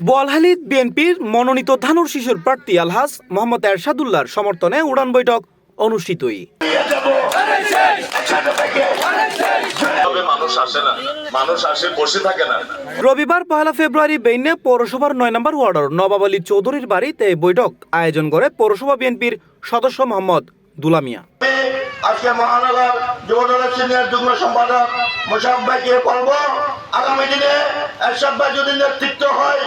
বোয়ালখালী বিএনপির মনোনীত ধানুর শিশুর প্রার্থী আলহাজ মোহাম্মদ এরশাদুল্লাহর সমর্থনে উড়ান বৈঠক অনুষ্ঠিতই। রবিবার 1 ফেব্রুয়ারি বেইনে পৌরসভার 9 নম্বর ওয়ার্ডের নবাব আলী চৌধুরীর বাড়িতে বৈঠক আয়োজন করে পৌরসভা বিএনপির সদস্য মোহাম্মদ দুলা মিয়া। আজকে মহানগর যুবদলের সিনিয়র যুগ্ম সম্পাদক মোশাররফ ভাইকে বলবো, আগামী দিনে এরশাদ ভাই যদি নেতৃত্ব হয়,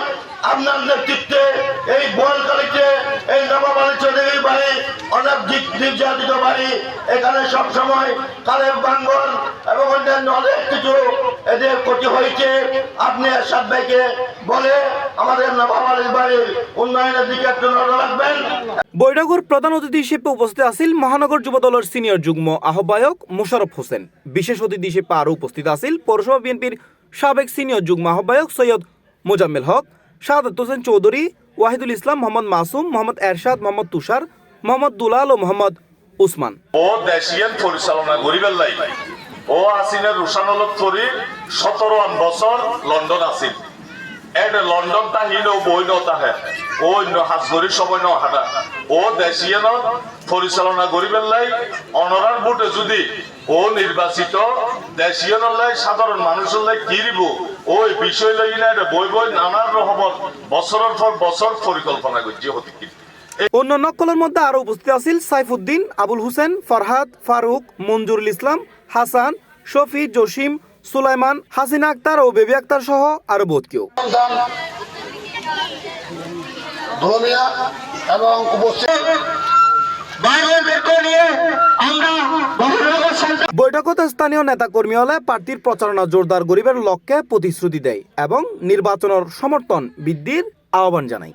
আপনার নেতৃত্বে এই বোয়ালখালীতে এই নবাব আলী চৌধুরীর বাড়ি অনেক নির্যাতিত বাড়ি, এখানে সবসময় কালের বাঙ্গল এবং অন্যান্য অনেক কিছু এদের ক্ষতি হয়েছে। আপনি এরশাদ ভাইকে বলে আমাদের নবাব আলীর বাড়ির উন্নয়নের দিকে একটু নজর রাখবেন। বৈঠকের প্রধান অতিথি হিসেবে উপস্থিত আছেন মহানগর যুবদলের সিনিয়র যুগ্ম আহ্বায়ক মোশাররফ হোসেন। বিশেষ অতিথি হিসেবে আরও উপস্থিত আছেন পৌরসভা বিএনপির সাবেক সিনিয়র যুগ্ম আহ্বায়ক সৈয়দ মোজাম্মেল হক, শাহাদাত হোসেন চৌধুরী, ওয়াহিদুল ইসলাম, মোহাম্মদ মাসুম, মোহাম্মদ এরশাদ, মোহাম্মদ তুষার, মোহাম্মদ দুলাল ও মোহাম্মদ উসমান। ও দেশিয়ান পরিচালনা করিবার লাই ও আসিনের রুশানলত করি 17 বছর লন্ডন আসিল। এড লন্ডন তাহিল ও বই নতাহে ও হাজগরির সময় নহাটা ও দেশিয়ান পরিচালনা করিবার লাই অনরার ভোটে যদি ও নির্বাচিত দেশিয়ান লাই সাধারণ মানুষের লাই কি দিব ওই বিষয় লই না বই বই নানান রকমের বছরের পর বছর পরিকল্পনা করছি হতে। অন্য নকলের মধ্যে আরো উপস্থিত আছেন সাইফুদ্দিন, আবুল হোসেন, ফরহাদ, ফারুক, মঞ্জুরুল ইসলাম, হাসান, শফি, জসিম, সুলাইমান, হাসিনা আক্তার ও বেবি আক্তার সহ আরো বহুত কেউ। বৈঠকত স্থানীয় নেতা কর্মী হলে প্রার্থীর প্রচারণা জোরদার গরিবের লক্ষ্যে প্রতিশ্রুতি দেয় এবং নির্বাচনের সমর্থন বৃদ্ধির আহ্বান জানায়।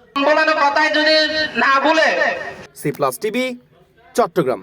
C plus TV, Chittagong.